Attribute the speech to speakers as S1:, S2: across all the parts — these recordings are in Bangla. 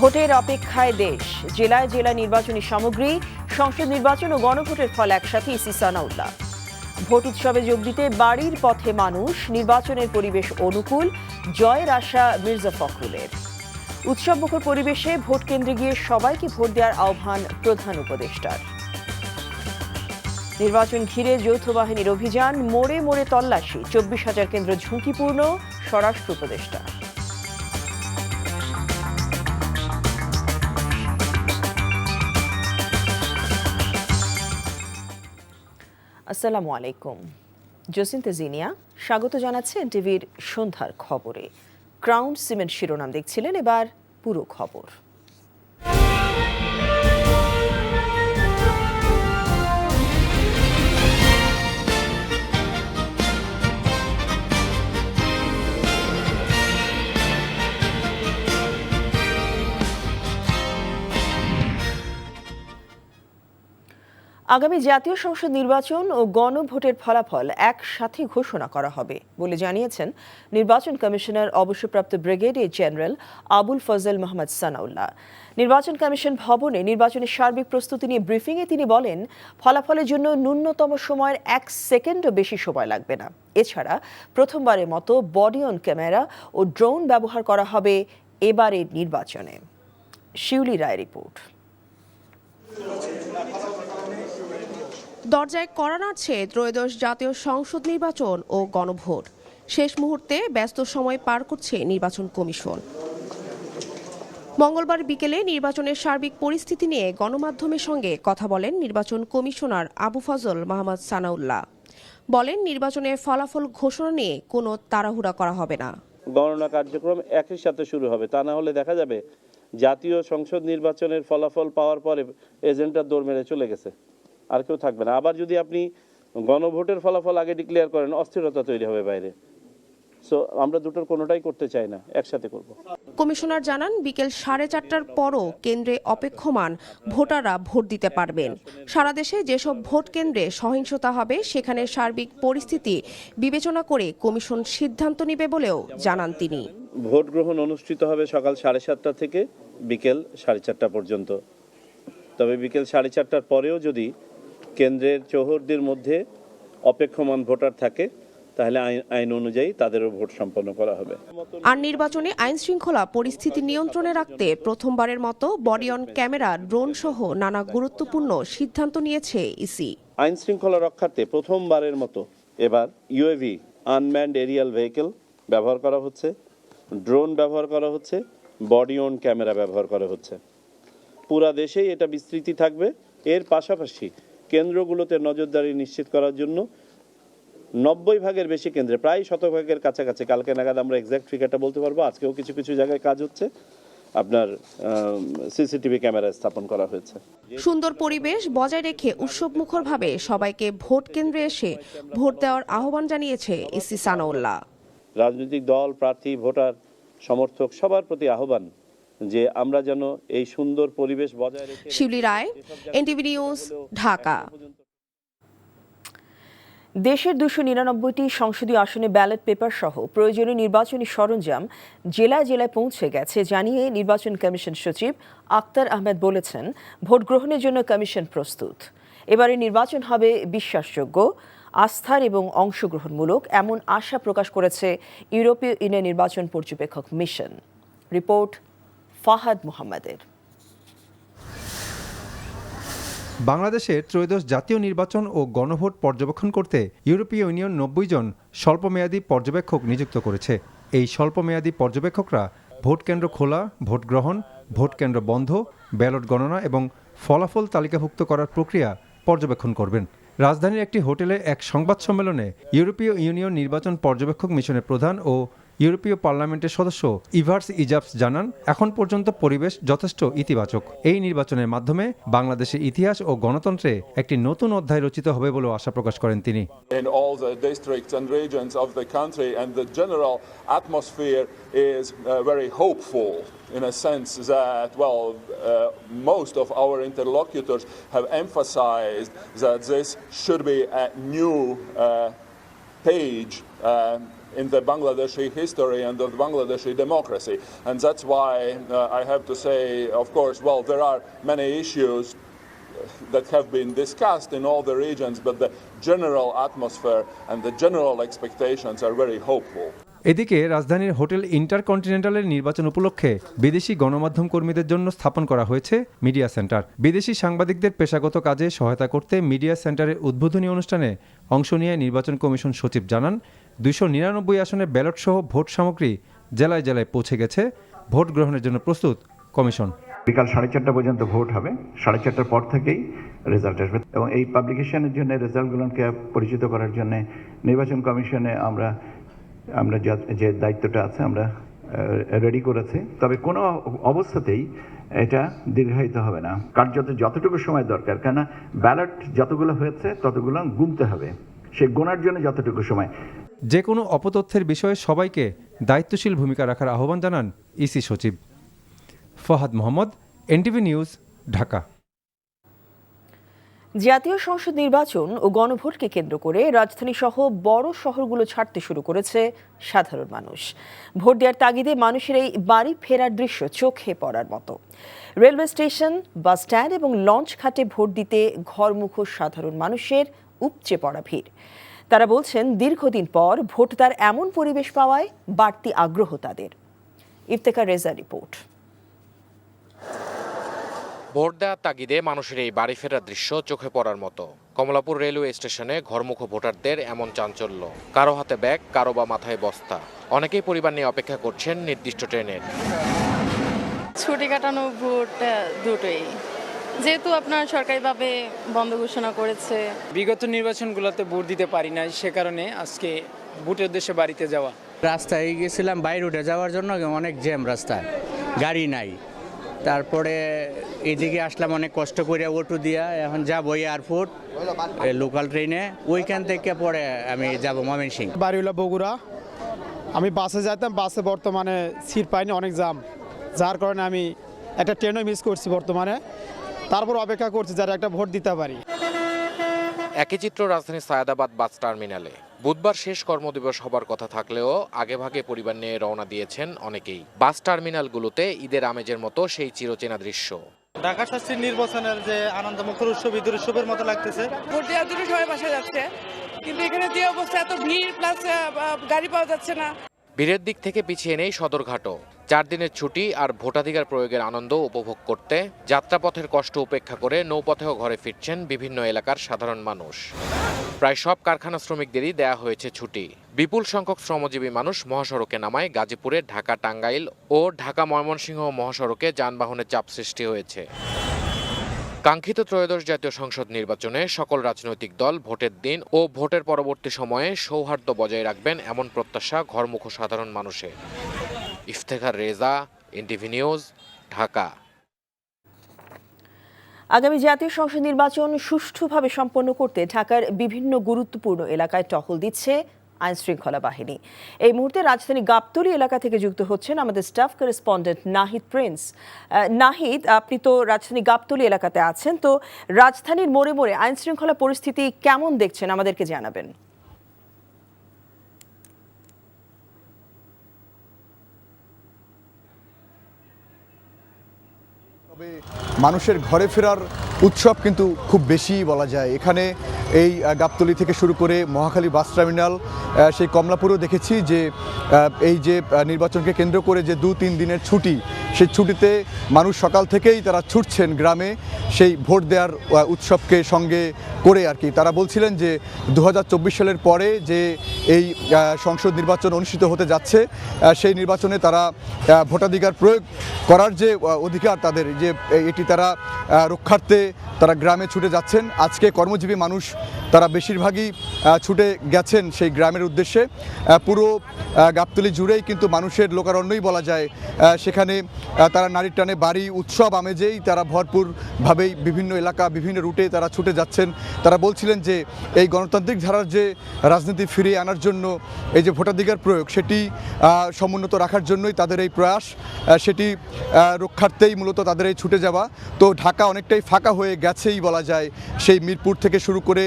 S1: ভোটের অপেক্ষায় দেশ, জেলায় জেলায় নির্বাচনী সামগ্রী, সংসদ নির্বাচন ও গণভোটের ফল একসাথে ইসি সানাউল্লাহ। ভোট উৎসবে যোগ দিতে বাড়ির পথে মানুষ, নির্বাচনের পরিবেশ অনুকূল, জয়ের আশা মির্জা ফখরুলের। উৎসবমুখর পরিবেশে ভোট কেন্দ্রে গিয়ে সবাইকে ভোট দেওয়ার আহ্বান প্রধান উপদেষ্টার। নির্বাচন ঘিরে যৌথ বাহিনীর অভিযান, মোড়ে মোড়ে তল্লাশি, 24,000 কেন্দ্র ঝুঁকিপূর্ণ, স্বরাষ্ট্র উপদেষ্টা। আসসালামু আলাইকুম, জসিন্তা জিনিয়া স্বাগত জানাচ্ছে এনটিভির সন্ধ্যার খবরে। ক্রাউন সিমেন্ট শিরোনাম দেখছিলেন, এবার পুরো খবর। আগামী জাতীয় সংসদ নির্বাচন ও গণভোটের ফলাফল একসাথে ঘোষণা করা হবে বলে জানিয়েছেন নির্বাচন কমিশনার অবসরপ্রাপ্ত ব্রিগেডিয়ার জেনারেল আবুল ফজল মোহাম্মদ সানাউল্লাহ। নির্বাচন কমিশন ভবনে নির্বাচনের সার্বিক প্রস্তুতি নিয়ে ব্রিফিংয়ে তিনি বলেন, ফলাফলের জন্য ন্যূনতম সময়ের 1 সেকেন্ডও বেশি সময় লাগবে না। এছাড়া প্রথমবারের মতো বডি অন ক্যামেরা ও ড্রোন ব্যবহার করা হবে এবারের নির্বাচনে। শিউলি রায় রিপোর্ট।
S2: দরজায় কড়া নাড়ছে ত্রয়োদশ জাতীয় সংসদ নির্বাচন ও গণভোট। শেষ মুহূর্তে ব্যস্ত সময় পার করছে নির্বাচন কমিশন। মঙ্গলবার বিকেলে নির্বাচনের সার্বিক পরিস্থিতি নিয়ে গণমাধ্যমের সঙ্গে কথা বলেন নির্বাচন কমিশনার আবু ফজল মোহাম্মদ সানাউল্লাহ। বলেন, নির্বাচনের ফলাফল ঘোষণা নিয়ে কোনো তাড়াহুড়া করা হবে না।
S3: গণনা কার্যক্রম একই সাথে শুরু হবে, তা না হলে দেখা যাবে জাতীয় সংসদ নির্বাচনের ফলাফল পাওয়ার পরে এজেন্টরা দৌড় মেরে চলে গেছে, আর কেউ থাকবে না। আবার যদি আপনি গণভোটের ফলাফল আগে ডিক্লেয়ার করেন, অস্থিরতা তৈরি হবে বাইরে। সো আমরা দুটোর কোনোটাই করতে চাই না, একসাথে করব।
S2: কমিশনার জানান, বিকেল 4:30টার পরও কেন্দ্রে অপেক্ষমান ভোটাররা ভোট দিতে পারবেন। সারা দেশে যেসব ভোট কেন্দ্রে সহিংসতা হবে সেখানে সার্বিক পরিস্থিতি বিবেচনা করে কমিশন সিদ্ধান্ত নেবে বলেও জানান তিনি।
S3: ভোট গ্রহণ অনুষ্ঠিত হবে সকাল 7:30টা থেকে বিকেল 4:30টা পর্যন্ত। তবে বিকেল 4:30টার পরেও যদি কেন্দ্রের চৌহদ্দির মধ্যে অপেক্ষমান ভোটার থাকে, তাহলে আইন অনুযায়ী তাদেরও ভোট সম্পন্ন করা হবে।
S2: আর নির্বাচনে আইন শৃঙ্খলা পরিস্থিতি নিয়ন্ত্রণে রাখতে প্রথমবারের মতো বডি অন ক্যামেরা, ড্রোন সহ নানা গুরুত্বপূর্ণ সিদ্ধান্ত নিয়েছে ইসি।
S3: আইন শৃঙ্খলা রক্ষার্থে প্রথমবারের মতো এবার ইউএভি, আনম্যান্ড এরিয়াল ভেহিকেল ব্যবহার করা হচ্ছে, ড্রোন ব্যবহার করা হচ্ছে, বডি অন ক্যামেরা ব্যবহার করা হচ্ছে। পুরা দেশেই এটা বিস্তৃতি থাকবে। এর পাশাপাশি কেন্দ্রগুলোতে নজরদারি নিশ্চিত করার জন্য 90 ভাগের বেশি কেন্দ্রে, প্রায় 100 কাছাকাছি, কালকে নাগাদ আমরা এক্সাক্ট ফিগারটা বলতে পারবো, আজকেও কিছু কিছু জায়গায় কাজ হচ্ছে, আপনার সিসিটিভি ক্যামেরা স্থাপন করা হয়েছে।
S2: সুন্দর পরিবেশ বজায় রেখে উৎসবমুখরভাবে সবাইকে ভোট কেন্দ্রে এসে ভোট দেওয়ার আহ্বান জানিয়েছে ইসি সানাউল্লাহ।
S3: রাজনৈতিক দল, প্রার্থী, ভোটার, সমর্থক সবার প্রতি আহ্বান যে আমরা যেন এই সুন্দর পরিবেশ বজায় রেখে।
S2: শিউলি রায়, এনটিভি নিউজ, ঢাকা।
S1: দেশের 299টি সংসদীয় আসনে ব্যালট পেপার সহ প্রয়োজনীয় নির্বাচনী সরঞ্জাম জেলায় জেলায় পৌঁছে গেছে জানিয়ে নির্বাচন কমিশন সচিব আক্তার আহমেদ বলেছেন, ভোট গ্রহণের জন্য কমিশন প্রস্তুত। এবারে নির্বাচন হবে বিশ্বাসযোগ্য, আস্থার এবং অংশগ্রহণমূলক, এমন আশা প্রকাশ করেছে ইউরোপীয় ইউনিয়ন নির্বাচন পর্যবেক্ষক মিশন। রিপোর্ট ফাহাদ মোহাম্মদের।
S4: বাংলাদেশের ত্রয়োদশ জাতীয় নির্বাচন ও গণভোট পর্যবেক্ষণ করতে ইউরোপীয় ইউনিয়ন 90 জন স্বল্পমেয়াদী পর্যবেক্ষক নিযুক্ত করেছে। এই স্বল্পমেয়াদী পর্যবেক্ষকরা ভোট কেন্দ্র খোলা, ভোট গ্রহণ, ভোট কেন্দ্র বন্ধ, ব্যালট গণনা এবং ফলাফল তালিকাভুক্ত করার প্রক্রিয়া পর্যবেক্ষণ করবেন। রাজধানীর একটি হোটেলে এক সংবাদ সম্মেলনে ইউরোপীয় ইউনিয়ন নির্বাচন পর্যবেক্ষক মিশনের প্রধান ও ইউরোপীয় পার্লামেন্টের সদস্য ইভার্স ইজাবস জানান, এখন পর্যন্ত পরিবেশ যথেষ্ট ইতিবাচক। এই নির্বাচনের মাধ্যমে বাংলাদেশের ইতিহাস ও গণতন্ত্রে একটি নতুন অধ্যায় রচিত হবে বলে আশা প্রকাশ করেন তিনি।
S5: In all the districts and regions of the country, and the general atmosphere is very hopeful in a sense that, most of our interlocutors have emphasized that this should be a new page in the Bangladeshi history and of Bangladeshi democracy. And that's why I have to say, of course, well, there are many issues that have been discussed in all the regions, but the general atmosphere and the general expectations are very hopeful.
S4: এদিকে রাজধানীর হোটেল ইন্টারকন্টিনেন্টালের নির্বাচন উপলক্ষে বিদেশি গণমাধ্যম কর্মীদের জন্য স্থাপন করা হয়েছে মিডিয়া সেন্টার। বিদেশি সাংবাদিকদের পেশাগত কাজে সহায়তা করতে মিডিয়া সেন্টারের উদ্বোধনী অনুষ্ঠানে অংশ নিয়ে নির্বাচন কমিশন সচিব জানান, 299 আসনের ব্যালট সহ ভোট সামগ্রী জেলায় জেলায় পৌঁছে গেছে। ভোট গ্রহণের জন্য প্রস্তুত কমিশন।
S6: বিকাল 4:30 পর্যন্ত ভোট হবে, 4:30 পর থেকেই রেজাল্ট আসবে এবং এই পাবলিকেশনের জন্য রেজাল্টগুলোকে পরিচিত করার জন্য নির্বাচন কমিশনে আমরা যে দায়িত্বটা আছে আমরা রেডি করেছি। তবে কোনো অবস্থাতেই এটা দীর্ঘায়িত হবে না, কার্যত যতটুকু সময় দরকার, কেন ব্যালট যতগুলো হয়েছে ততগুলো গুনতে হবে, সে গোনার জন্য যতটুকু সময়।
S4: যে কোনো অপতথ্যের বিষয়ে সবাইকে দায়িত্বশীল ভূমিকা রাখার আহ্বান জানান ইসি সচিব। Fahad Mohammad, NTV news, Dhaka.
S1: জাতীয় সংসদ নির্বাচন ও গণভোটকে কেন্দ্র করে রাজধানী সহ বড় শহরগুলো ছাড়তে শুরু করেছে সাধারণ মানুষ। ভোট দেওয়ার তাগিদে মানুষের এই বাড়ি ফেরার দৃশ্য চোখে পড়ার মতো। রেলওয়ে স্টেশন, বাস স্ট্যান্ড এবং লঞ্চ ঘাটে ভোট দিতে ঘরমুখো সাধারণ মানুষের উপচে পড়া ভিড়। তারা বলছেন, দীর্ঘদিন পর ভোটদার এমন পরিবেশ পাওয়ায় বাড়তি আগ্রহ তাদের। ইফতেখার রেজা রিপোর্ট।
S7: ভোট দেওয়ার তাগিদে মানুষের এই বাড়ি ফেরার দৃশ্য চোখে পড়ার মতো। কমলাপুর রেলওয়ে স্টেশনে ঘরমুখো ভোটারদের এমন চাঞ্চল্য, কারো হাতে ব্যাগ, কারো বা মাথায় বস্তা। অনেকেই পরিবার নিয়ে অপেক্ষা করছেন নির্দিষ্ট ট্রেনের।
S8: ছুটি কাটানো ভোট দুটোই, যেহেতু আপনার সরকারিভাবে বন্ধ ঘোষণা করেছে।
S9: বিগত নির্বাচনগুলোতে ভোট দিতে পারি না, সে কারণে আজকে ভোটের উদ্দেশ্যে বাড়িতে যাওয়া।
S10: রাস্তায় গেছিলাম বাই রুটে যাওয়ার জন্য, অনেক জ্যাম রাস্তায়, গাড়ি নাই। তারপরে এদিকে আসলাম অনেক কষ্ট করে অটো দিয়া, এখন যাবো এয়ারপোর্ট লোকাল ট্রেনে, ওইখান থেকে পরে আমি যাব ময়মনসিংহ।
S11: বাড়ি হলো বগুড়া, আমি বাসে যেতাম, বাসে বর্তমানে সিট পাইনি, অনেক জাম, যার কারণে আমি একটা ট্রেনও মিস করছি বর্তমানে। তারপর অপেক্ষা করছি যারা একটা ভোট দিতে পারি।
S7: একই চিত্র রাজধানীর সায়েদাবাদ বাস টার্মিনালে। বুধবার শেষ কর্মদিবস হবার কথা থাকলেও আগেভাগে পরিবার নিয়ে রওনা দিয়েছেন অনেকেই। বাস টার্মিনালগুলোতে ঈদের আমেজের মতো সেই চিরচেনা দৃশ্য।
S12: ঢাকা শাস্তির নির্বাচনের যে আনন্দমুখর উৎসব, ঈদের উৎসবের মতো লাগতেছে।
S8: ভোট দেওয়ার জন্য সবাই বাসা যাচ্ছে, কিন্তু এখানে যে অবস্থা, এত ভিড়, প্লাস গাড়ি পাওয়া যাচ্ছে না।
S7: ভিড়ের দিক থেকে পিছিয়ে নেই সদরঘাটও। 4 দিনের ছুটি আর ভোটাধিকার প্রয়োগের আনন্দ উপভোগ করতে যাত্রাপথের কষ্ট উপেক্ষা করে নৌপথেও ঘরে ফিরছেন বিভিন্ন এলাকার সাধারণ মানুষ। প্রায় সব কারখানা শ্রমিকদেরই দেয়া হয়েছে ছুটি। বিপুল সংখ্যক শ্রমজীবী মানুষ মহাসড়কে নামায় গাজীপুরে ঢাকা টাঙ্গাইল ও ঢাকা ময়মনসিংহ মহাসড়কে যানবাহনের চাপ সৃষ্টি হয়েছে। কাঙ্ক্ষিত ত্রয়োদশ জাতীয় সংসদ নির্বাচনে সকল রাজনৈতিক দল ভোটের দিন ও ভোটের পরবর্তী সময়ে সৌহার্দ্য বজায় রাখবেন, এমন প্রত্যাশা ঘরমুখো সাধারণ মানুষের। Iftekhar Reza, NTV news, Dhaka.
S1: আগামী জাতীয় সংসদ নির্বাচন সুষ্ঠুভাবে সম্পন্ন করতে ঢাকার বিভিন্ন গুরুত্বপূর্ণ এলাকায় টহল দিচ্ছে আইন শৃঙ্খলা বাহিনী। এই মুহূর্তে রাজধানী গাবতলী এলাকা থেকে যুক্ত হচ্ছেন আমাদের staff correspondent Nahid Prince. Nahid, আপনি তো রাজধানী গাবতলী এলাকাতে আছেন, তো রাজধানীর মোড়ে মোড়ে আইন শৃঙ্খলা পরিস্থিতি কেমন দেখছেন আমাদেরকে জানাবেন।
S13: তবে মানুষের ঘরে ফেরার উৎসব কিন্তু খুব বেশি বলা যায়। এখানে এই গাবতলী থেকে শুরু করে মহাখালী বাস টার্মিনাল, সেই কমলাপুরেও দেখেছি যে এই যে নির্বাচনকে কেন্দ্র করে যে 2-3 দিনের ছুটি, সেই ছুটিতে মানুষ সকাল থেকেই তারা ছুটছেন গ্রামে সেই ভোট দেওয়ার উৎসবকে সঙ্গে করে আর কি। তারা বলছিলেন যে 2024 সালের পরে যে এই সংসদ নির্বাচন অনুষ্ঠিত হতে যাচ্ছে, সেই নির্বাচনে তারা ভোটাধিকার প্রয়োগ করার যে অধিকার তাদের, যে এটি তারা রক্ষার্থে তারা গ্রামে ছুটে যাচ্ছেন। আজকে কর্মজীবী মানুষ তারা বেশিরভাগই ছুটে গেছেন সেই গ্রামের উদ্দেশ্যে। পুরো গাবতলী জুড়েই কিন্তু মানুষের লোকারণ্যই বলা যায়। সেখানে তারা নারীর টানে বাড়ি, উৎসব আমেজেই তারা ভরপুরভাবেই বিভিন্ন এলাকা, বিভিন্ন রুটে তারা ছুটে যাচ্ছেন। তারা বলছিলেন যে এই গণতান্ত্রিক ধারার যে রাজনীতি ফিরিয়ে আনার জন্য এই যে ভোটাধিকার প্রয়োগ, সেটি সমুন্নত রাখার জন্যই তাদের এই প্রয়াস, সেটি রক্ষার্থেই মূলত তাদের এই ছুটে যাওয়া। তো ঢাকা অনেকটাই ফাঁকা হয়ে গেছেই বলা যায়। সেই মিরপুর থেকে শুরু করে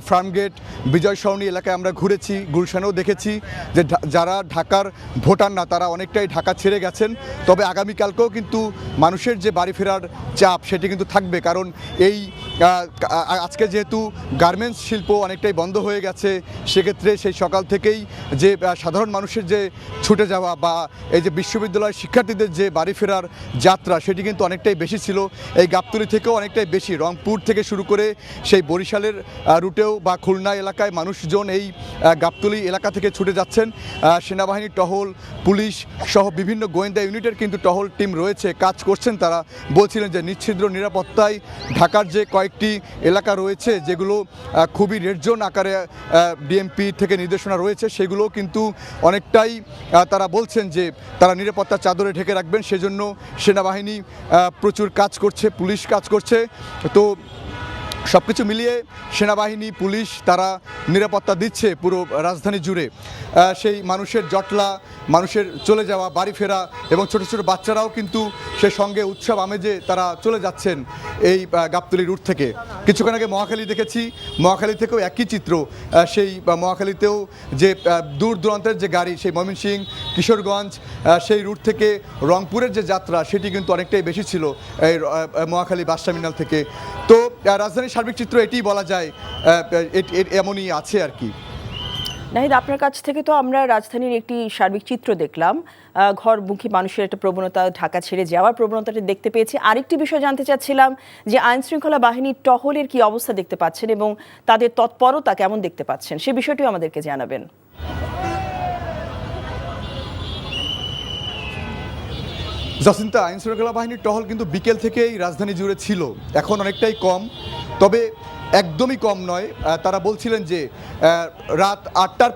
S13: ফার্মগেট, বিজয় সরণি এলাকায় আমরা ঘুরেছি, গুলশানেও দেখেছি যে যারা ঢাকার ভোটার না তারা অনেকটাই ঢাকা ছেড়ে গেছেন। তবে আগামীকালকেও কিন্তু মানুষের যে বাড়ি ফেরার চাপ সেটি কিন্তু থাকবে, কারণ এই আজকে যেহেতু গার্মেন্টস শিল্প অনেকটাই বন্ধ হয়ে গেছে, সেক্ষেত্রে সেই সকাল থেকেই যে সাধারণ মানুষের যে ছুটে যাওয়া বা এই যে বিশ্ববিদ্যালয়ের শিক্ষার্থীদের যে বাড়ি ফেরার যাত্রা সেটি কিন্তু অনেকটাই বেশি ছিল। এই গাবতলী থেকেও অনেকটাই বেশি, রংপুর থেকে শুরু করে সেই বরিশালের রুটেও বা খুলনা এলাকায় মানুষজন এই গাবতলী এলাকা থেকে ছুটে যাচ্ছেন। সেনাবাহিনীর টহল, পুলিশ সহ বিভিন্ন গোয়েন্দা ইউনিটের কিন্তু টহল টিম রয়েছে, কাজ করছেন। তারা বলছিলেন যে নিশ্ছিদ্র নিরাপত্তায় ঢাকার যে কয়েকটি এলাকা রয়েছে যেগুলো খুবই রেড জোন আকারে ডিএমপি থেকে নির্দেশনা রয়েছে, সেগুলো কিন্তু অনেকটাই তারা বলছেন যে তারা নিরাপত্তার চাদরে ঢেকে রাখবেন। সেজন্য সেনাবাহিনী প্রচুর কাজ করছে, পুলিশ কাজ করছে। তো সব কিছু মিলিয়ে সেনাবাহিনী, পুলিশ তারা নিরাপত্তা দিচ্ছে পুরো রাজধানী জুড়ে। সেই মানুষের জটলা, মানুষের চলে যাওয়া, বাড়ি ফেরা এবং ছোট ছোট বাচ্চারাও কিন্তু সে সঙ্গে উৎসব আমেজে তারা চলে যাচ্ছেন এই গাবতলী রুট থেকে। কিছুক্ষণ আগে মহাখালী দেখেছি, মহাখালী থেকেও একই চিত্র। সেই মহাখালীতেও যে দূর দূরান্তের যে গাড়ি, সেই ময়মনসিংহ, কিশোরগঞ্জ সেই রুট থেকে রংপুরের যে যাত্রা সেটি কিন্তু অনেকটাই বেশি ছিল এই মহাখালী বাস টার্মিনাল থেকে। তো রাজধানীর সার্বিক চিত্র এটিই বলা যায়, এমনই আছে আর কি।
S1: নাহিদ, আপনার কাছ থেকে তো আমরা রাজধানীর একটি সার্বিক চিত্র দেখলাম, ঘরমুখী মানুষের একটা প্রবণতা, ঢাকা ছেড়ে যাওয়ার প্রবণতাটা দেখতে পেয়েছি। আরেকটি বিষয় জানতে চাচ্ছিলাম যে আইন শৃঙ্খলা বাহিনীর টহলের কি অবস্থা দেখতে পাচ্ছেন এবং তাদের তৎপরতা কেমন দেখতে পাচ্ছেন, সে বিষয়টিও আমাদেরকে জানাবেন।
S13: জাসিন্তা, আইন শৃঙ্খলা বাহিনীর টহল কিন্তু বিকেল থেকেই রাজধানী জুড়ে ছিল, এখন অনেকটাই কম, তবে একদমই কম নয়। তারা বলছিলেন যে রাত 8টার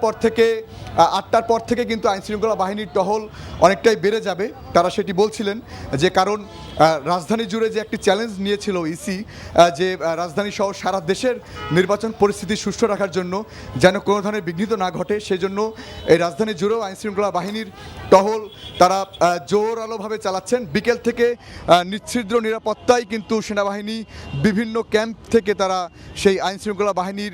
S13: পর থেকে কিন্তু আইন শৃঙ্খলা বাহিনীর টহল অনেকটাই বেড়ে যাবে। তারা সেটি বলছিলেন যে কারণ রাজধানী জুড়ে যে একটি চ্যালেঞ্জ নিয়েছিল ইসি, যে রাজধানী সহ সারা দেশের নির্বাচন পরিস্থিতি সুষ্ঠু রাখার জন্য যেন কোনো ধরনের বিঘ্নিত না ঘটে, সেজন্য এই রাজধানী জুড়েও আইন শৃঙ্খলা বাহিনীর টহল তারা জোরালোভাবে চালাচ্ছেন। বিকেল থেকে নিচ্ছিদ্র নিরাপত্তায় কিন্তু সেনাবাহিনী বিভিন্ন ক্যাম্প থেকে তারা সেই আইন শৃঙ্খলা বাহিনীর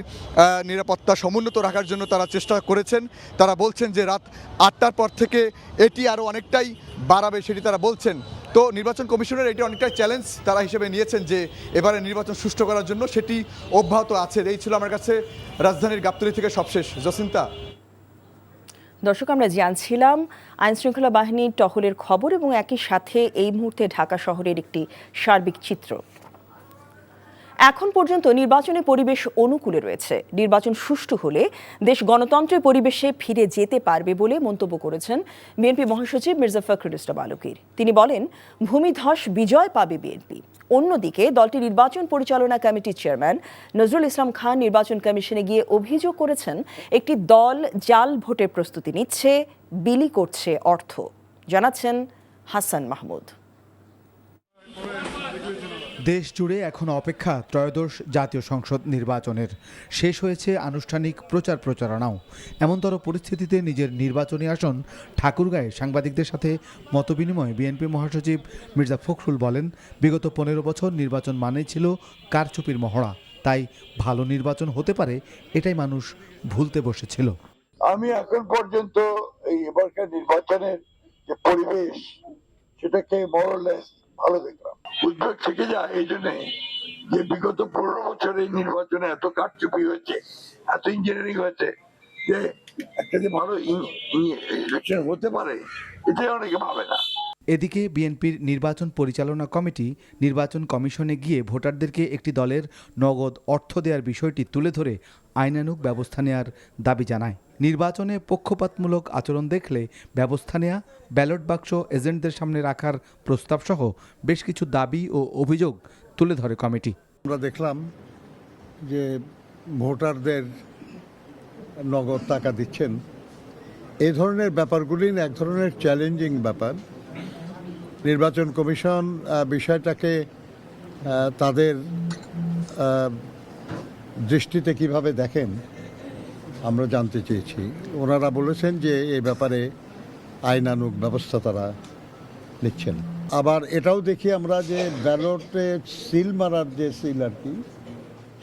S13: নিরাপত্তা সমুন্নত রাখার জন্য তারা চেষ্টা করেছেন। তারা বলছেন যে রাত 8টার পর থেকে এটি আরও অনেকটাই বাড়াবে, সেটি তারা বলছেন। তো নির্বাচন কমিশনের এটি অনেকটাই চ্যালেঞ্জ তারা হিসেবে নিয়েছেন যে এবারে নির্বাচন সুষ্ঠু করার জন্য, সেটি অব্যাহত আছে। এই ছিল আমার কাছে রাজধানীর গাবতলী থেকে সবশেষ। জসিন্তা।
S1: দর্শক, আমরা জানছিলাম আইন শৃঙ্খলা বাহিনীর টহলের খবর এবং একই সাথে এই মুহূর্তে ঢাকা শহরের একটি সার্বিক চিত্র। এখন পর্যন্ত নির্বাচনের পরিবেশ অনুকূলে রয়েছে। নির্বাচন সুষ্ঠু হলে দেশ গণতন্ত্রের পরিবেশে ফিরে যেতে পারবে বলে মন্তব্য করেছেন বিএনপি মহাসচিব মির্জা ফখরুল ইসলাম আলমগীর। তিনি বলেন, ভূমিধস বিজয় পাবে বিএনপি। অন্যদিকে দলটি নির্বাচন পরিচালনা কমিটির চেয়ারম্যান নজরুল ইসলাম খান নির্বাচন কমিশনে গিয়ে অভিযোগ করেছেন একটি দল জাল ভোটের প্রস্তুতি নিচ্ছে, বিলি করছে অর্থ। জানাচ্ছেন হাসান মাহমুদ।
S14: দেশ জুড়ে এখন অপেক্ষা ত্রয়োদশ জাতীয় সংসদ নির্বাচনের। শেষ হয়েছে আনুষ্ঠানিক প্রচারণাও। এমনতর পরিস্থিতিতে নিজের নির্বাচনী আসন ঠাকুরগাঁয়ে সাংবাদিকদের সাথে মতবিনিময়ে বিএনপি মহাসচিব মির্জা ফখরুল বলেন, বিগত 15 বছর নির্বাচন মানেই ছিল কারচুপির মহড়া। তাই ভালো নির্বাচন হতে পারে এটাই মানুষ ভুলতে বসেছিল।
S15: আমি এখন পর্যন্ত এই এবারকার নির্বাচনের যে পরিবেশ সেটাকে মোরলেস ভালো দেখলাম। উদ্বেগ থেকে যায় এই জন্যে যে বিগত 15 বছর এই নির্বাচনে এত কারচুপি হয়েছে, এত ইঞ্জিনিয়ারিং হয়েছে, যে একটা যে ভালো ইলেকশন হতে পারে এটাই অনেকে ভাবে না।
S14: এদিকে বিএনপির নির্বাচন পরিচালনা কমিটি নির্বাচন কমিশনে গিয়ে ভোটারদেরকে একটি দলের নগদ অর্থ দেওয়ার বিষয়টি তুলে ধরে আইনানুগ ব্যবস্থা নেওয়ার দাবি জানায়। নির্বাচনে পক্ষপাতমূলক আচরণ দেখলে ব্যবস্থা নেওয়া, ব্যালট বাক্স এজেন্টদের সামনে রাখার প্রস্তাবসহ বেশ কিছু দাবি ও অভিযোগ তুলে ধরে কমিটি।
S16: আমরা দেখলাম যে ভোটারদের নগদ টাকা দিচ্ছেন, এই ধরনের ব্যাপারগুলি এক ধরনের চ্যালেঞ্জিং ব্যাপার। নির্বাচন কমিশন বিষয়টাকে তাদের দৃষ্টিতে কিভাবে দেখেন আমরা জানতে চেয়েছি। ওনারা বলেছেন যে এই ব্যাপারে আইনানুগ ব্যবস্থা তারা নিচ্ছেন। আবার এটাও দেখি আমরা যে ব্যালটে সিল মারার যে সিল আর কি,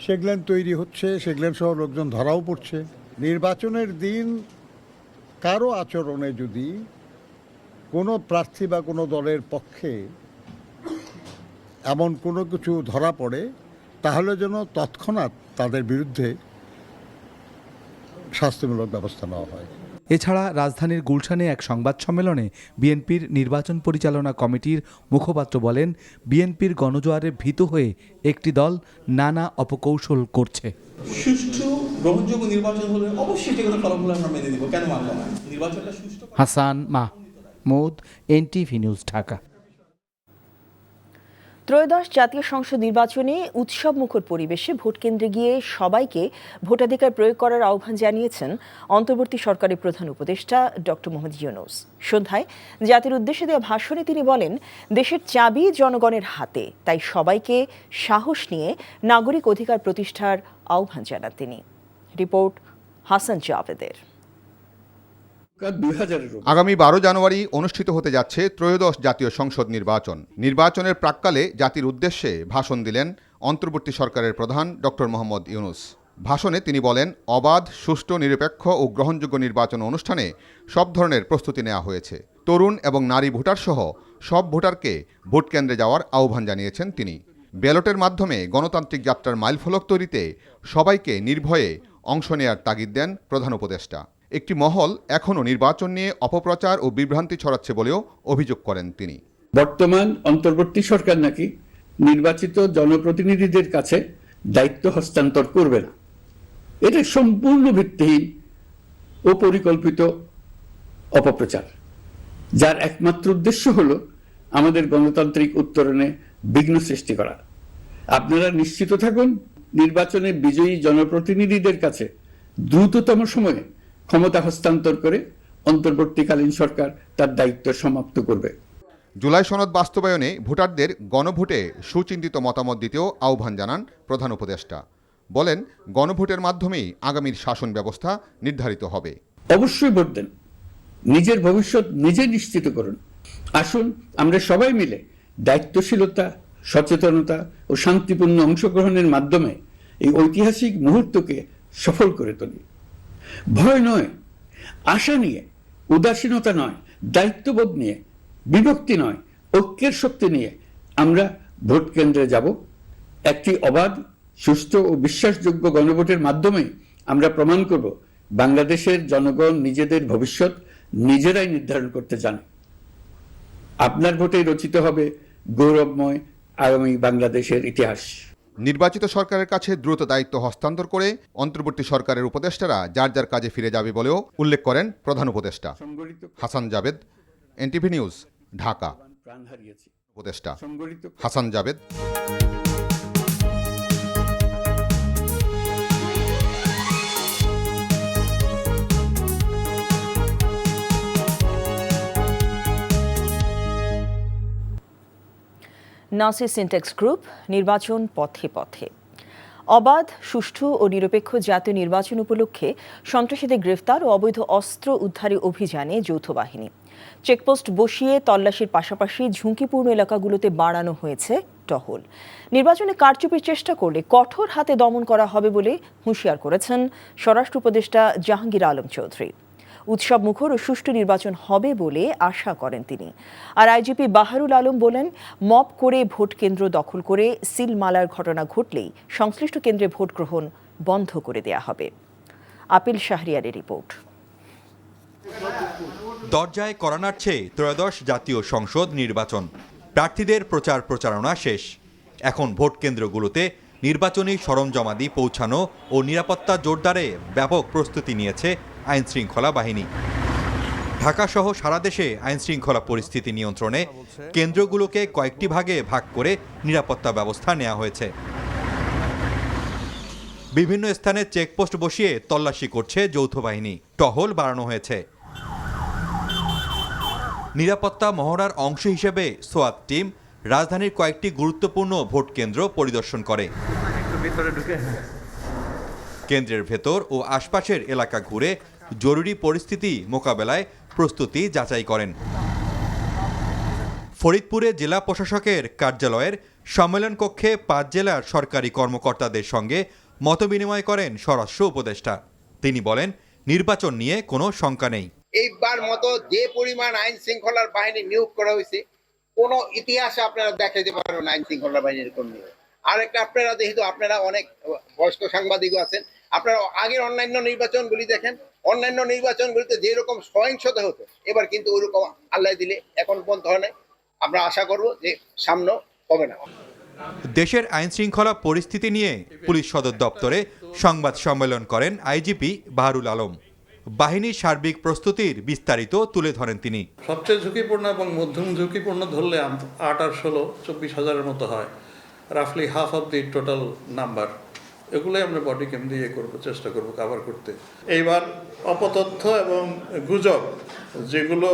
S16: সেগুলো তৈরি হচ্ছে, সেগুলো সহ লোকজন ধরাও পড়ছে। নির্বাচনের দিন কারো আচরণে যদি কোনো প্রার্থী বা কোনো দলের পক্ষে এমন কোনো কিছু ধরা পড়ে, তাহলে যেন তৎক্ষণাৎ তাদের বিরুদ্ধে শাস্তিমূলক ব্যবস্থা নেওয়া হয়।
S14: এছাড়া রাজধানীর গুলশানে এক সংবাদ সম্মেলনে বিএনপির নির্বাচন পরিচালনা কমিটির মুখপাত্র বলেন, বিএনপির গণজোয়ারে ভীত হয়ে একটি দল নানা অপকৌশল করছে।
S17: সুষ্ঠু গ্রহণযোগ্য নির্বাচন হলে অবশ্যই যেগুলো ফলাফল আমরা মেনে নিব, কেন মানব না? নির্বাচনটা সুষ্ঠু।
S14: Hasan Mahmud, NTV news, Dhaka.
S1: ত্রয়োদশ জাতীয় সংসদ নির্বাচনে উৎসবমুখর পরিবেশে ভোটকেন্দ্রে গিয়ে সবাইকে ভোটাধিকার প্রয়োগ করার আহ্বান জানিয়েছেন অন্তর্বর্তী সরকারের প্রধান উপদেষ্টা ডক্টর মোহাম্মদ ইউনূস। সন্ধ্যায় জাতির উদ্দেশ্যে দেওয়া ভাষণে তিনি বলেন, দেশের চাবি জনগণের হাতে, তাই সবাইকে সাহস নিয়ে নাগরিক অধিকার প্রতিষ্ঠার আহ্বান জানান তিনি। রিপোর্ট হাসান জাভেদের।
S18: আগামী 12 জানুয়ারি অনুষ্ঠিত হতে যাচ্ছে ত্রয়োদশ জাতীয় সংসদ নির্বাচন। নির্বাচনের প্রাক্কালে জাতির উদ্দেশ্যে ভাষণ দিলেন অন্তর্বর্তী সরকারের প্রধান ডক্টর মোহাম্মদ ইউনূস। ভাষণে তিনি বলেন, অবাধ, সুষ্ঠু, নিরপেক্ষ ও গ্রহণযোগ্য নির্বাচন অনুষ্ঠানে সব ধরনের প্রস্তুতি নেওয়া হয়েছে। তরুণ এবং নারী ভোটার সহ সব ভোটারকে ভোটকেন্দ্রে যাওয়ার আহ্বান জানিয়েছেন তিনি। ব্যালটের মাধ্যমে গণতান্ত্রিক যাত্রার মাইলফলক তৈরিতে সবাইকে নির্ভয়ে অংশ নেয়ার তাগিদ দেন প্রধান উপদেষ্টা। একটি মহল এখনও নির্বাচন নিয়ে অপপ্রচার ও বিভ্রান্তি ছড়াচ্ছে বলেও অভিযোগ করেন তিনি।
S19: বর্তমান অন্তর্বর্তী সরকার নাকি নির্বাচিত জনপ্রতিনিধিদের কাছে দায়িত্ব হস্তান্তর করবে না। এটা সম্পূর্ণ ভিত্তিহীন ও পরিকল্পিত অপপ্রচার, যার একমাত্র উদ্দেশ্য হলো আমাদের গণতান্ত্রিক উত্তরণে বিঘ্ন সৃষ্টি করা। আপনারা নিশ্চিত থাকুন, নির্বাচনে বিজয়ী জনপ্রতিনিধিদের কাছে দ্রুততম সময়ে ক্ষমতা হস্তান্তর করে অন্তর্বর্তীকালীন সরকার তার দায়িত্ব সমাপ্ত করবে।
S18: জুলাই সনদ বাস্তবায়নে ভোটারদের গণভোটে সুচিন্তিত মতামত দিতেও আহ্বান জানান প্রধান উপদেষ্টা। বলেন, গণভোটের মাধ্যমেই আগামীর শাসন ব্যবস্থা নির্ধারিত হবে।
S19: অবশ্যই ভোট দেন, নিজের ভবিষ্যৎ নিজে নিশ্চিত করুন। আসুন আমরা সবাই মিলে দায়িত্বশীলতা, সচেতনতা ও শান্তিপূর্ণ অংশগ্রহণের মাধ্যমে এই ঐতিহাসিক মুহূর্তকে সফল করে তুলি। ভয় নয়, আশা নিয়ে, উদাসীনতা নয়, দায়িত্ববোধ নিয়ে, বিভক্তি নয়, ঐক্যের শক্তি নিয়ে আমরা ভোট কেন্দ্রে যাব। একটি অবাধ, সুষ্ঠু ও বিশ্বাসযোগ্য গণভোটের মাধ্যমে আমরা প্রমাণ করব বাংলাদেশের জনগণ নিজেদের ভবিষ্যৎ নিজেরাই নির্ধারণ করতে জানে। আপনার ভোটে রচিত হবে গৌরবময় আগামী বাংলাদেশের ইতিহাস।
S18: নির্বাচিত সরকারের কাছে দ্রুত দায়িত্ব হস্তান্তর করে অন্তর্বর্তী সরকারের উপদেষ্টারা যার যার কাজে ফিরে যাবে বলেও উল্লেখ করেন প্রধান উপদেষ্টা। Hasan Javed, NTV news, Dhaka. উপদেষ্টা হাসান জাভেদ।
S1: নাসির সিনটেক্স গ্রুপ, নির্বাচন পথে পথে। অবাধ, সুষ্ঠু ও নিরপেক্ষ জাতীয় নির্বাচন উপলক্ষে সন্ত্রাসীদের গ্রেফতার ও অবৈধ অস্ত্র উদ্ধারে অভিযানে যৌথ বাহিনী। চেকপোস্ট বসিয়ে তল্লাশির পাশাপাশি ঝুঁকিপূর্ণ এলাকাগুলোতে বাড়ানো হয়েছে টহল। নির্বাচনে কারচুপির চেষ্টা করলে কঠোর হাতে দমন করা হবে বলে হুঁশিয়ার করেছেন স্বরাষ্ট্র উপদেষ্টা জাহাঙ্গীর আলম চৌধুরী। উৎসব মুখর ও সুষ্ঠু নির্বাচন হবে বলে আশা করেন তিনি। আর আইজিপি বাহারুল আলম বলেন, মব করে ভোট কেন্দ্র দখল করে সিলমালার ঘটনা ঘটলেই সংশ্লিষ্ট কেন্দ্রে ভোট গ্রহণ বন্ধ করে দেয়া হবে। আপিল শাহরিয়ারের রিপোর্ট।
S20: দরজায় কড়া নাড়ছে ত্রয়োদশ জাতীয় সংসদ নির্বাচন। প্রার্থীদের প্রচারণা শেষ। এখন ভোট কেন্দ্রগুলোতে নির্বাচনী সরঞ্জামাদি পৌঁছানো ও নিরাপত্তা জোরদারে ব্যাপক প্রস্তুতি নিয়েছে আইনশৃঙ্খলা বাহিনী। ঢাকাসহ সারা দেশে আইনশৃঙ্খলা পরিস্থিতি নিয়ন্ত্রণে কেন্দ্রগুলোকে কয়েকটি ভাগে ভাগ করে নিরাপত্তা ব্যবস্থা নেওয়া হয়েছে। বিভিন্ন স্থানে চেকপোস্ট বসিয়ে তল্লাশি করছে যৌথ বাহিনী। টহল বাড়ানো হয়েছে। নিরাপত্তা মহড়ার অংশ হিসেবে সোয়াত টিম রাজধানীর কয়েকটি গুরুত্বপূর্ণ ভোট কেন্দ্র পরিদর্শন করে। কেন্দ্রের ভেতর ও আশপাশের এলাকা ঘুরে জরুরি পরিস্থিতি মোকাবেলায় প্রস্তুতি যাচাই করেন। ফরিদপুরে জেলা প্রশাসকের কার্যালয়ের সম্মেলন কক্ষে 5 জেলার সরকারি কর্মকর্তাদের সঙ্গে মতবিনিময় করেন স্বরাষ্ট্র উপদেষ্টা। তিনি বলেন, নির্বাচন নিয়ে কোনো শঙ্কা নেই।
S21: এইবার মতো যে পরিমাণ আইন শৃঙ্খলার বাহিনী নিয়োগ করা হয়েছে, কোনো ইতিহাসে আপনারা দেখাতে পারবেন আইন শৃঙ্খলা বাহিনীর কোন নিয়োগ। আরেকটা, আপনারা যেহেতু আপনারা অনেক বয়স্ক সাংবাদিকও আছেন, আপনারা আগের অন্যান্য নির্বাচনগুলি দেখেন, অন্যান্য নির্বাচনগুলিতে যেরকম সহিংসতা হতো, এবার কিন্তু ওইরকম আল্লাহ দিলে এখন পর্যন্ত হয় না। আমরা আশা করব যে সামনে হবে না।
S20: দেশের আইন শৃঙ্খলা পরিস্থিতি নিয়ে পুলিশ সদর দপ্তরে সংবাদ সম্মেলন করেন আইজিপি বাহারুল আলম। বাহিনীর সার্বিক প্রস্তুতির বিস্তারিত তুলে ধরেন তিনি।
S22: সবচেয়ে ঝুঁকিপূর্ণ এবং মধ্যম ঝুঁকিপূর্ণ ধরলে 8 আর 16 24,000-এর মতো হয়, রাফলি half of the total number. এগুলোই আমরা বডি ক্যাম দিয়ে চেষ্টা করব কভার করতে। এইবার অপতথ্য এবং গুজব যেগুলো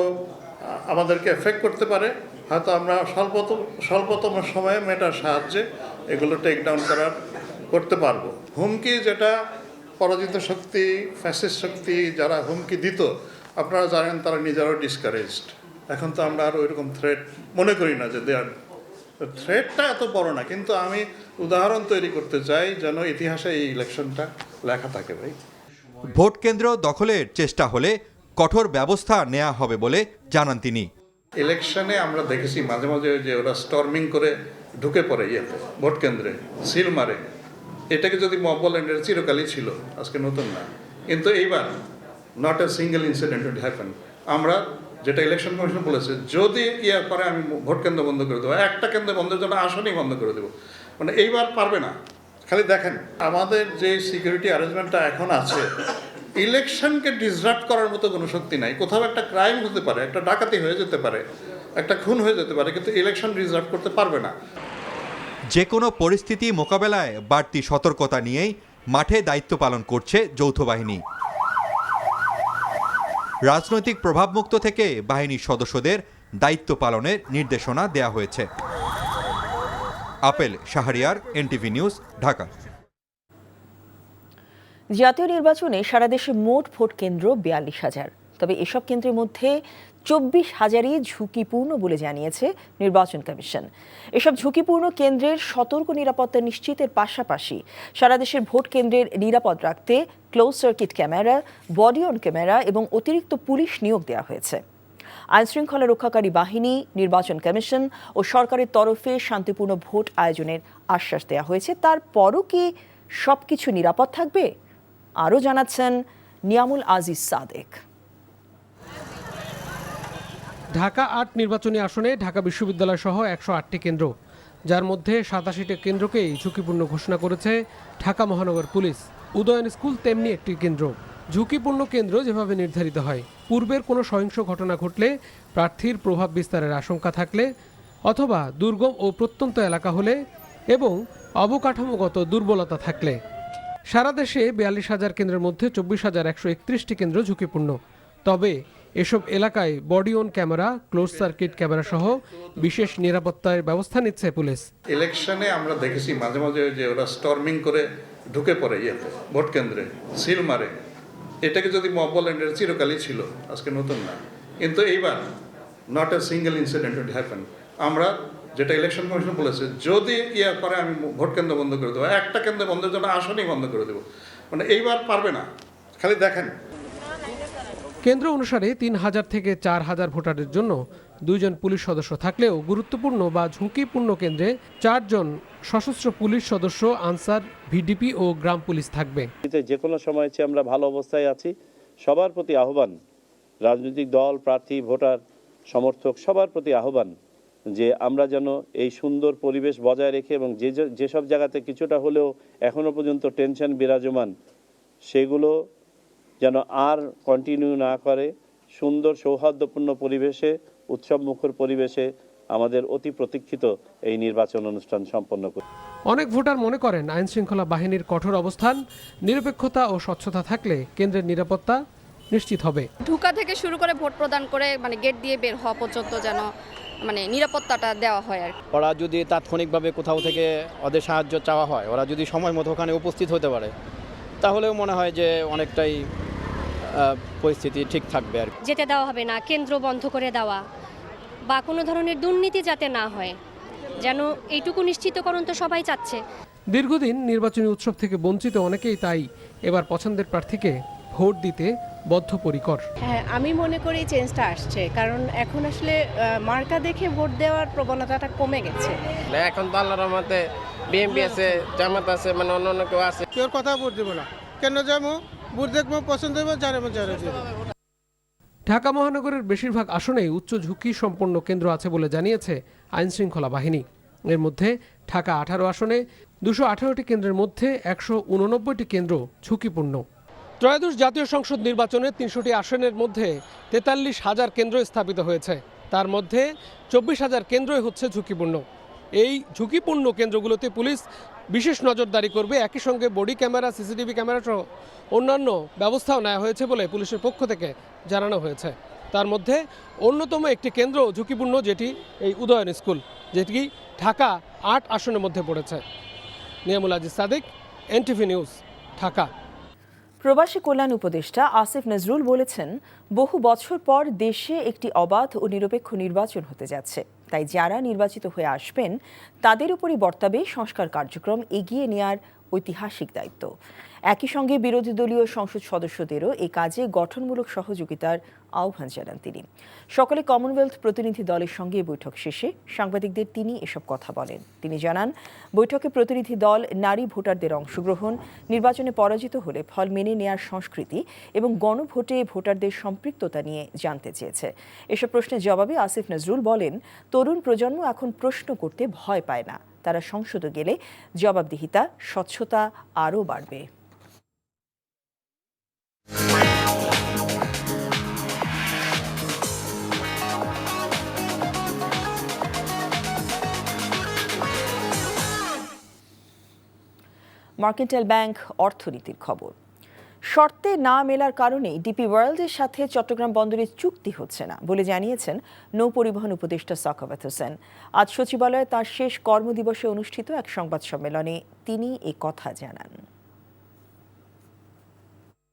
S22: আমাদেরকে এফেক্ট করতে পারে, হয়তো আমরা স্বল্পতম সময়ে মেটার সাহায্যে এগুলো টেক ডাউন করতে পারবো। হুমকি যেটা পরাজিত শক্তি, ফ্যাসিস্ট শক্তি যারা হুমকি দিত, আপনারা জানেন তারা নিজেরাও ডিসকারেজড। এখন তো আমরা আর ওইরকম থ্রেট মনে করি না যে দেয়ার থ্রেটটা এত বড় না, কিন্তু আমি উদাহরণ তৈরি করতে চাই যেন ইতিহাসে এই ইলেকশনটা লেখা থাকে। ভাই,
S20: ভোট কেন্দ্র দখলের চেষ্টা হলে কঠোর ব্যবস্থা নেওয়া হবে বলে জানান তিনি।
S22: ইলেকশনে আমরা দেখেছি মাঝে মাঝে যে ওরা স্টর্মিং করে ঢুকে পড়ে ভোট কেন্দ্রে, সিল মারে। এটাকে যদি মব বলেন, এটা চিরকালই ছিল, আজকে নতুন না। কিন্তু এইবার not a single incident will happen. আমরা যেটা ইলেকশন কমিশন বলেছে, যদি করে আমি ভোট কেন্দ্র বন্ধ করে দেবো, একটা কেন্দ্র বন্ধের জন্য আসনই বন্ধ করে দেবো। মানে এইবার পারবে না। খালি দেখেন আমাদের যে সিকিউরিটি অ্যারেঞ্জমেন্টটা এখন আছে, ইলেকশনকে ডিসরাপ্ট করার মতো কোনো শক্তি নাই। কোথাও একটা ক্রাইম হতে পারে, একটা ডাকাতি হয়ে যেতে পারে, একটা খুন হয়ে যেতে পারে, কিন্তু ইলেকশন ডিসরাপ্ট করতে পারবে না।
S20: যে কোনো পরিস্থিতি মোকাবেলায় বাড়তি সতর্কতা নিয়েই মাঠে দায়িত্ব পালন করছে যৌথ বাহিনী। রাজনৈতিক প্রভাবমুক্ত থেকে বাহিনীর সদস্যদের দায়িত্ব পালনের নির্দেশনা দেয়া হয়েছে। Apple Shahriar, NTV news, Dhaka.
S1: জাতীয় নির্বাচনে সারা দেশে মোট ভোট কেন্দ্র 42,000। তবে এসব কেন্দ্রের মধ্যে 24,000ই ঝুঁকিপূর্ণ বলে জানিয়েছে নির্বাচন কমিশন। এসব ঝুঁকিপূর্ণ কেন্দ্রের সতর্ক নিরাপত্তা নিশ্চিতের পাশাপাশি সারা দেশের ভোট কেন্দ্রের নিরাপদ রাখতে close circuit camera, body on camera এবং অতিরিক্ত পুলিশ নিয়োগ দেওয়া হয়েছে। আইনশৃঙ্খলা রক্ষাকারী বাহিনী, নির্বাচন কমিশন ও সরকারের তরফে শান্তিপূর্ণ ভোট আয়োজনের আশ্বাস দেওয়া হয়েছে। তারপরও কি সবকিছু নিরাপদ থাকবে? আরও জানাচ্ছেন নিয়ামুল আজিজ সাদেক।
S23: ঢাকা ৮ নির্বাচনী আসনে ঢাকা বিশ্ববিদ্যালয় সহ 108টি কেন্দ্র, যার মধ্যে 87টি কেন্দ্রকেই ঝুঁকিপূর্ণ ঘোষণা করেছে ঢাকা মহানগর পুলিশ। উদয়ন স্কুল তেমনি একটি কেন্দ্র। ঝুঁকিপূর্ণ কেন্দ্র যেভাবে নির্ধারিত হয়, পূর্বের কোনো সহিংস ঘটনা ঘটলে, প্রার্থীর প্রভাব বিস্তারের আশঙ্কা থাকলে, অথবা দুর্গম ও প্রত্যন্ত এলাকা হলে এবং অবকাঠামোগত দুর্বলতা থাকলে। সারা দেশে 42,000 কেন্দ্রের মধ্যে 24,131টি কেন্দ্র ঝুঁকিপূর্ণ। তবে এসব এলাকায় body on camera, close circuit camera সহ বিশেষ নিরাপত্তার ব্যবস্থা নিচ্ছে পুলিশ।
S22: ইলেকশনে আমরা দেখেছি মাঝে মাঝে যে ওরা স্টর্মিং করে ঢুকে পড়ে ভোট কেন্দ্রে, সিল মারে। এটাকে যদি মব বলেন, এটা চিরকালই ছিল, আজকে নতুন না। কিন্তু এইবার not a single incident will happen. আমরা যেটা ইলেকশন কমিশন বলেছে, যদি করে আমি ভোট কেন্দ্র বন্ধ করে দেবো, একটা কেন্দ্র বন্ধের জন্য আসনই বন্ধ করে দেবো। মানে এইবার পারবে না। খালি দেখেন
S23: কেন্দ্র অনুসারে 3,000 থেকে 4,000 ভোটারের জন্য 2 জন পুলিশ সদস্য থাকলেও গুরুত্বপূর্ণ বা ঝুঁকিপূর্ণ কেন্দ্রে 4 জন সশস্ত্র পুলিশ সদস্য, আনসার, ভিডিপি ও গ্রাম পুলিশ থাকবে।
S3: যে কোনো সময় আমরা ভালো অবস্থায় আছি। সবার প্রতি আহ্বান, রাজনৈতিক দল, প্রার্থী, ভোটার, সমর্থক সবার প্রতি আহ্বান যে আমরা যেন এই সুন্দর পরিবেশ বজায় রেখে এবং যেসব জায়গাতে কিছুটা হলেও এখনো পর্যন্ত টেনশন বিরাজমান, সেগুলো যেন আর কন্টিনিউ না করে সুন্দর সৌহার্দ্যপূর্ণ পরিবেশে, উৎসব মুখর পরিবেশে আমাদের অতি প্রতীক্ষিত এই নির্বাচন অনুষ্ঠান সম্পন্ন করে।
S23: অনেক ভোটার মনে করেন আইন শৃঙ্খলা বাহিনীর কঠোর অবস্থান, নিরপেক্ষতা ও স্বচ্ছতা থাকলে কেন্দ্রের নিরাপত্তা নিশ্চিত হবে।
S24: ঢুকা থেকে শুরু করে ভোট প্রদান করে গেট দিয়ে বের হওয়া পর্যন্ত যেন নিরাপত্তাটা দেওয়া হয় আর।
S25: ওরা যদি তাৎক্ষণিকভাবে কোথাও থেকে ওদের সাহায্য চাওয়া হয়, ওরা যদি সময় মতো ওখানে উপস্থিত হতে পারে, তাহলেও মনে হয় যে অনেকটাই পরিস্থিতি ঠিক থাকবে আর।
S26: যেতে দেওয়া হবে না, কেন্দ্র বন্ধ করে দেওয়া বা কোনো ধরনের দুর্নীতি যাতে না হয়,
S2: যেন এইটুকু নিশ্চিতকরণ তো সবাই চাচ্ছে।
S23: দীর্ঘদিন নির্বাচনী উৎসব থেকে বঞ্চিত অনেকেই তাই এবার পছন্দের প্রার্থীকে ভোট দিতে বদ্ধপরিকর।
S4: হ্যাঁ, আমি মনে করি চেঞ্জটা আসছে, কারণ এখন আসলে মার্কা দেখে ভোট দেওয়ার প্রবণতাটা কমে গেছে।
S5: এখন তো আল্লাহর রহমতে বিএনপি আছে, জামাত আছে, মানে অন্য কেউ আছে।
S6: কেউ কথা ভোট দেবো না, কেন যাবো ভোট দেখবো, পছন্দ হবে যারা যারা।
S23: ঢাকা মহানগরের বেশিরভাগ আসনেই উচ্চ ঝুঁকি সম্পন্ন কেন্দ্র আছে বলে জানিয়েছে আইনশৃঙ্খলা বাহিনী। এর মধ্যে ঢাকা 18 আসনে 218টি কেন্দ্রের মধ্যে 189টি কেন্দ্র ঝুঁকিপূর্ণ। ত্রয়োদশ জাতীয় সংসদ নির্বাচনে 300টি আসনের মধ্যে 43,000 কেন্দ্র স্থাপিত হয়েছে। তার মধ্যে 24,000 কেন্দ্রই হচ্ছে ঝুঁকিপূর্ণ। এই ঝুঁকিপূর্ণ কেন্দ্রগুলোতে পুলিশ বিশেষ নজরদারি করবে। একই সঙ্গে বডি ক্যামেরা, সিসিটিভি ক্যামেরা সহ অন্যান্য ব্যবস্থাও নেওয়া হয়েছে বলে পুলিশের পক্ষ থেকে জানানো হয়েছে। তার মধ্যে অন্যতম একটি কেন্দ্র ঝুঁকিপূর্ণ, যেটি এই উদয়ন স্কুল, যেটি ঢাকা 8 আসনের মধ্যে পড়েছে। Niamul Aziz Sadiq, NTV news, Dhaka.
S1: প্রবাসী কল্যাণ উপদেষ্টা আসিফ নজরুল বলেছেন, বহু বছর পর দেশে একটি অবাধ ও নিরপেক্ষ নির্বাচন হতে যাচ্ছে। তাই যারা নির্বাচিত হয়ে আসবেন তাদের উপরই বর্তাবে সংস্কার কার্যক্রম এগিয়ে নেয়ার ঐতিহাসিক দায়িত্ব। একই সঙ্গে বিরোধী দলীয় সংসদ সদস্যদেরও এই কাজে গঠনমূলক সহযোগিতার আহ্বান জানান তিনি। সকালে কমনওয়েলথ প্রতিনিধি দলের সঙ্গে বৈঠক শেষে সাংবাদিকদের তিনি এসব কথা বলেন। তিনি জানান, বৈঠকে প্রতিনিধি দল নারী ভোটারদের অংশগ্রহণ, নির্বাচনে পরাজিত হলে ফল মেনে নেয়ার সংস্কৃতি এবং গণভোটে ভোটারদের সম্পৃক্ততা নিয়ে জানতে চেয়েছে। এসব প্রশ্নের জবাবে আসিফ নজরুল বলেন, তরুণ প্রজন্ম এখন প্রশ্ন করতে ভয় পায় না। তারা সংসদে গেলে জবাবদিহিতা, স্বচ্ছতা আরও বাড়বে। মার্কেন্টাইল ব্যাংক অর্থনীতির খবর। শর্তে না মেলার কারণেই ডিপি ওয়ার্ল্ডের সাথে চট্টগ্রাম বন্দরের চুক্তি হচ্ছে না বলে জানিয়েছেন নৌ পরিবহন উপদেষ্টা সাখাওয়াত হোসেন। আজ সচিবালয়ে তার শেষ কর্মদিবসে অনুষ্ঠিত এক সংবাদ সম্মেলনে তিনি এ কথা জানান।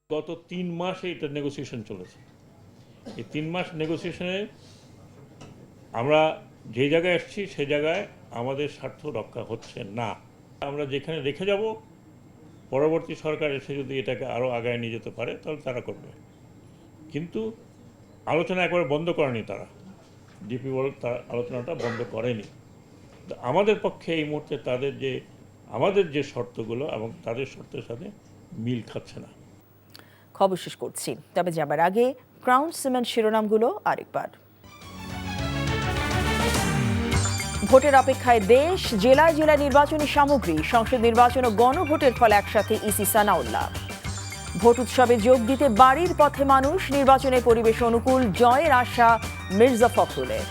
S9: গত 3 মাসে এটা নেগোসিয়েশন চলেছে। এই 3 মাস নেগোসিয়েশনে আমরা যে জায়গায় আসছি সেই জায়গায় আমাদের স্বার্থ রক্ষা হচ্ছে না। আমরা যেখানে রেখে যাব, পরবর্তী সরকার এসে যদি এটাকে আরও আগায় নিয়ে যেতে পারে তাহলে তারা করবে, কিন্তু আলোচনা একবারে বন্ধ করেনি তারা। ডিপি ওয়ার্ল্ড তার আলোচনাটা বন্ধ করেনি। আমাদের পক্ষে এই মুহূর্তে আমাদের যে শর্তগুলো এবং তাদের শর্তের সাথে মিল খাচ্ছে না।
S1: খবর শেষ করছি, তবে যাবার আগে ক্রাউন সিমেন্ট শিরোনামগুলো আরেকবার। ভোটের অপেক্ষায় দেশ, জেলায় জেলায় নির্বাচনী সামগ্রী, সংসদ নির্বাচন ও গণভোটের ফল একসাথে ইসি সানাউল্লাহ। ভোট উৎসবে যোগ দিতে বাড়ির পথে মানুষ, নির্বাচনের পরিবেশ অনুকূল, জয়ের আশা মির্জা ফখরুলের।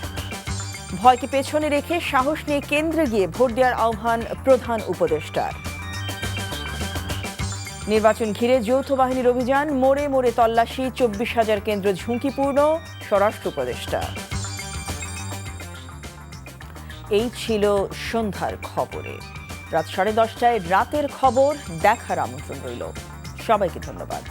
S1: ভয়কে পেছনে রেখে সাহস নিয়ে কেন্দ্রে গিয়ে ভোট দেওয়ার আহ্বান প্রধান উপদেষ্টার। নির্বাচন ঘিরে যৌথ বাহিনীর অভিযান, মোড়ে মোড়ে তল্লাশি, 24,000 কেন্দ্র ঝুঁকিপূর্ণ, স্বরাষ্ট্র উপদেষ্টা। এই ছিল সন্ধ্যার খবরে। রাত 10:30টায় রাতের খবর দেখার আমন্ত্রণ রইল। সবাইকে ধন্যবাদ।